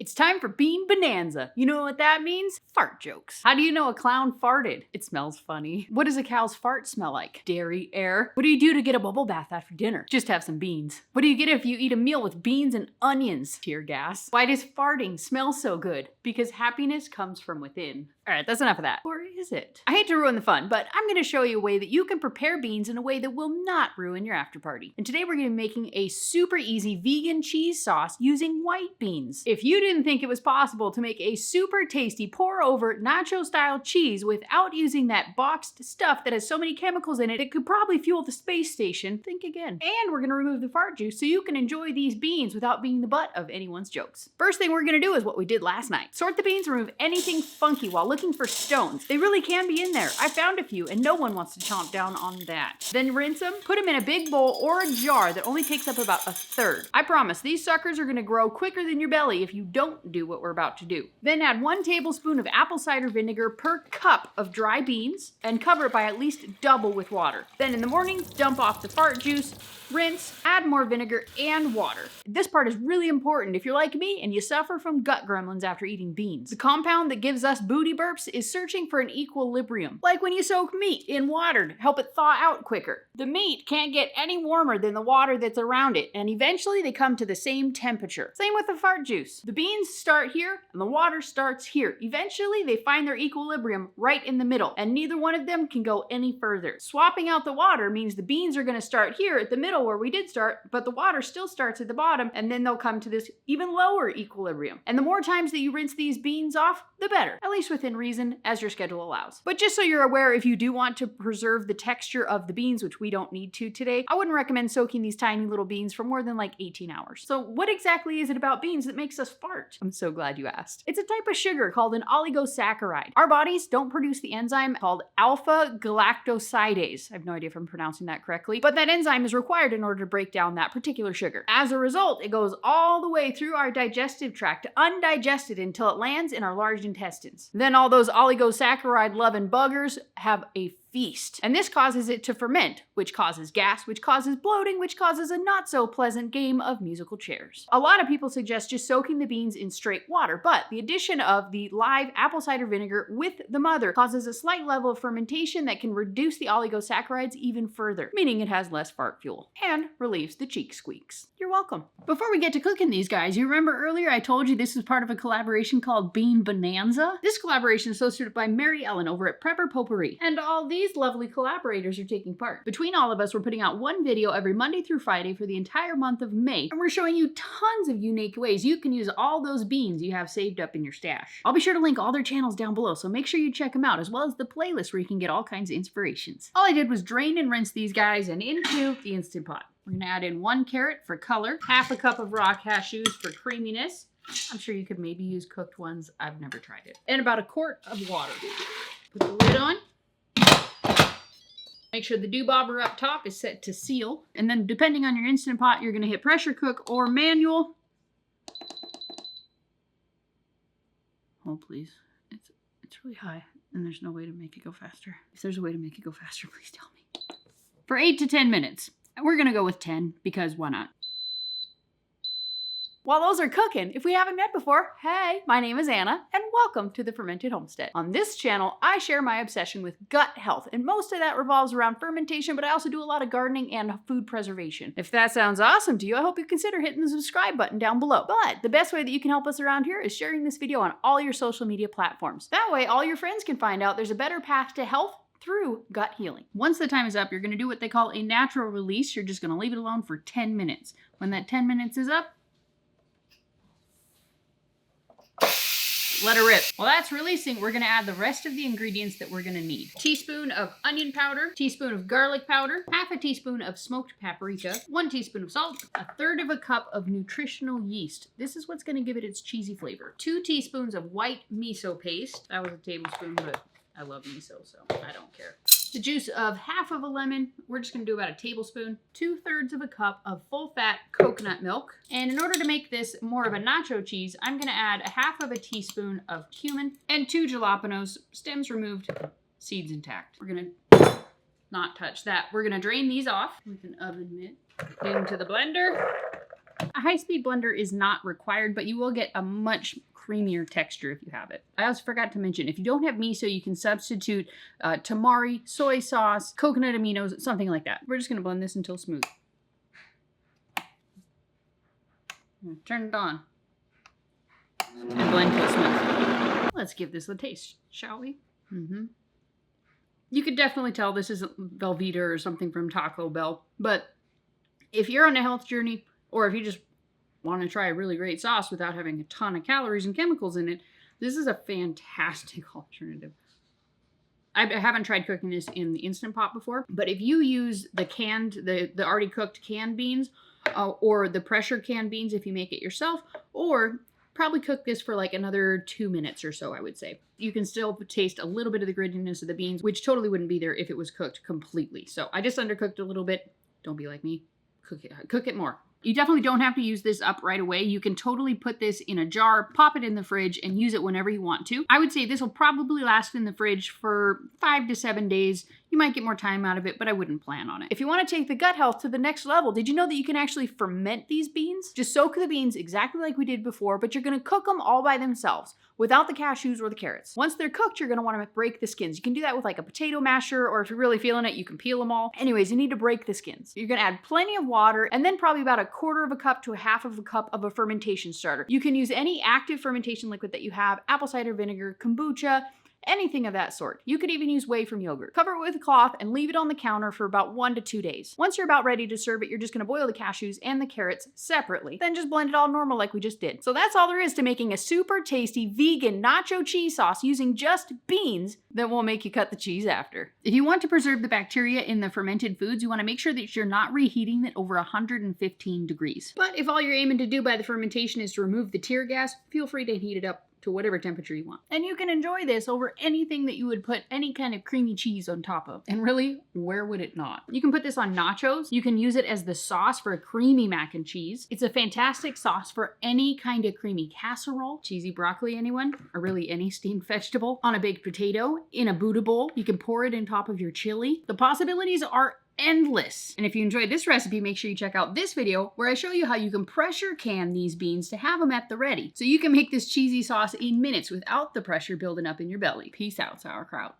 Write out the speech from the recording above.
It's time for Bean Bonanza. You know what that means? Fart jokes. How do you know a clown farted? It smells funny. What does a cow's fart smell like? Dairy air. What do you do to get a bubble bath after dinner? Just have some beans. What do you get if you eat a meal with beans and onions? Tear gas. Why does farting smell so good? Because happiness comes from within. All right, that's enough of that. Or is it? I hate to ruin the fun, but I'm gonna show you a way that you can prepare beans in a way that will not ruin your after party. And today we're gonna be making a super easy vegan cheese sauce using white beans. If you didn't think it was possible to make a super tasty pour over nacho style cheese without using that boxed stuff that has so many chemicals in it, it could probably fuel the space station, think again. And we're gonna remove the fart juice so you can enjoy these beans without being the butt of anyone's jokes. First thing we're gonna do is what we did last night. Sort the beans, remove anything funky while looking for stones. They really can be in there. I found a few and no one wants to chomp down on that. Then rinse them, put them in a big bowl or a jar that only takes up about a third. I promise these suckers are gonna grow quicker than your belly if you don't do what we're about to do. Then add 1 tablespoon of apple cider vinegar per cup of dry beans and cover it by at least double with water. Then in the morning, dump off the fart juice, rinse, add more vinegar and water. This part is really important if you're like me and you suffer from gut gremlins after eating beans. The compound that gives us booty burps is searching for an equilibrium. Like when you soak meat in water to help it thaw out quicker. The meat can't get any warmer than the water that's around it, and eventually they come to the same temperature. Same with the fart juice. The beans start here and the water starts here. Eventually they find their equilibrium right in the middle, and neither one of them can go any further. Swapping out the water means the beans are going to start here at the middle where we did start, but the water still starts at the bottom, and then they'll come to this even lower equilibrium. And the more times that you rinse these beans off, the better, at least within reason, as your schedule allows. But just so you're aware, if you do want to preserve the texture of the beans, which we don't need to today, I wouldn't recommend soaking these tiny little beans for more than like 18 hours. So what exactly is it about beans that makes us fart? I'm so glad you asked. It's a type of sugar called an oligosaccharide. Our bodies don't produce the enzyme called alpha galactosidase. I have no idea if I'm pronouncing that correctly, but that enzyme is required in order to break down that particular sugar. As a result, it goes all the way through our digestive tract undigested until it lands in our large intestines. Then all those oligosaccharide-loving buggers have a feast. And this causes it to ferment, which causes gas, which causes bloating, which causes a not so pleasant game of musical chairs. A lot of people suggest just soaking the beans in straight water, but the addition of the live apple cider vinegar with the mother causes a slight level of fermentation that can reduce the oligosaccharides even further, meaning it has less fart fuel and relieves the cheek squeaks. You're welcome. Before we get to cooking these guys, you remember earlier I told you this was part of a collaboration called Bean Bonanza? This collaboration is hosted by Mary Ellen over at Prepper Potpourri, and all these lovely collaborators are taking part. Between all of us, we're putting out one video every Monday through Friday for the entire month of May, and we're showing you tons of unique ways you can use all those beans you have saved up in your stash. I'll be sure to link all their channels down below, so make sure you check them out, as well as the playlist where you can get all kinds of inspirations. All I did was drain and rinse these guys and into the Instant Pot. We're gonna add in 1 carrot for color, half a cup of raw cashews for creaminess. I'm sure you could maybe use cooked ones. I've never tried it. And about 1 quart of water. Put the lid on. Make sure the dewbobber up top is set to seal. And then depending on your Instant Pot, you're gonna hit pressure cook or manual. Hold please. It's really high and there's no way to make it go faster. If there's a way to make it go faster, please tell me. For 8 to 10 minutes. We're gonna go with 10 because why not? While those are cooking, if we haven't met before, hey, my name is Anna, and welcome to the Fermented Homestead. On this channel, I share my obsession with gut health, and most of that revolves around fermentation, but I also do a lot of gardening and food preservation. If that sounds awesome to you, I hope you consider hitting the subscribe button down below. But the best way that you can help us around here is sharing this video on all your social media platforms. That way, all your friends can find out there's a better path to health through gut healing. Once the time is up, you're going to do what they call a natural release. You're just going to leave it alone for 10 minutes. When that 10 minutes is up, let her rip. While that's releasing, we're gonna add the rest of the ingredients that we're gonna need. Teaspoon of onion powder, teaspoon of garlic powder, half a teaspoon of smoked paprika, 1 teaspoon of salt, 1/3 cup of nutritional yeast. This is what's gonna give it its cheesy flavor. 2 teaspoons of white miso paste. That was a tablespoon, but I love miso, so I don't care. The juice of half of a lemon. We're just gonna do about a tablespoon. 2/3 cup of full fat coconut milk. And in order to make this more of a nacho cheese, I'm gonna add 1/2 teaspoon of cumin and 2 jalapenos, stems removed, seeds intact. We're gonna not touch that. We're gonna drain these off with an oven mitt into the blender. A high-speed blender is not required, but you will get a much creamier texture if you have it. I also forgot to mention, if you don't have miso, you can substitute tamari, soy sauce, coconut aminos, something like that. We're just gonna blend this until smooth. Turn it on. And blend till smooth. Let's give this a taste, shall we? You could definitely tell this isn't Velveeta or something from Taco Bell, but if you're on a health journey, or if you just want to try a really great sauce without having a ton of calories and chemicals in it, this is a fantastic alternative. I haven't tried cooking this in the Instant Pot before, but if you use the canned, the already cooked canned beans, or the pressure canned beans if you make it yourself, or probably cook this for like another 2 minutes or so, I would say. You can still taste a little bit of the grittiness of the beans, which totally wouldn't be there if it was cooked completely. So I just undercooked a little bit. Don't be like me. Cook it more. You definitely don't have to use this up right away. You can totally put this in a jar, pop it in the fridge, and use it whenever you want to. I would say this will probably last in the fridge for 5 to 7 days. You might get more time out of it, but I wouldn't plan on it. If you want to take the gut health to the next level, did you know that you can actually ferment these beans? Just soak the beans exactly like we did before, but you're going to cook them all by themselves without the cashews or the carrots. Once they're cooked, you're going to want to break the skins. You can do that with like a potato masher, or if you're really feeling it, you can peel them all. Anyways, you need to break the skins. You're going to add plenty of water, and then probably about 1/4 cup to 1/2 cup of a fermentation starter. You can use any active fermentation liquid that you have, apple cider vinegar, kombucha, anything of that sort. You could even use whey from yogurt. Cover it with a cloth and leave it on the counter for about 1 to 2 days. Once you're about ready to serve it, you're just gonna boil the cashews and the carrots separately. Then just blend it all normal like we just did. So that's all there is to making a super tasty vegan nacho cheese sauce using just beans that won't make you cut the cheese after. If you want to preserve the bacteria in the fermented foods, you wanna make sure that you're not reheating it over 115 degrees. But if all you're aiming to do by the fermentation is to remove the tear gas, feel free to heat it up to whatever temperature you want. And you can enjoy this over anything that you would put any kind of creamy cheese on top of. And really, where would it not? You can put this on nachos. You can use it as the sauce for a creamy mac and cheese. It's a fantastic sauce for any kind of creamy casserole. Cheesy broccoli, anyone? Or really any steamed vegetable. On a baked potato, in a Buddha bowl. You can pour it on top of your chili. The possibilities are endless. And if you enjoyed this recipe, make sure you check out this video where I show you how you can pressure can these beans to have them at the ready. So you can make this cheesy sauce in minutes without the pressure building up in your belly. Peace out, sauerkraut.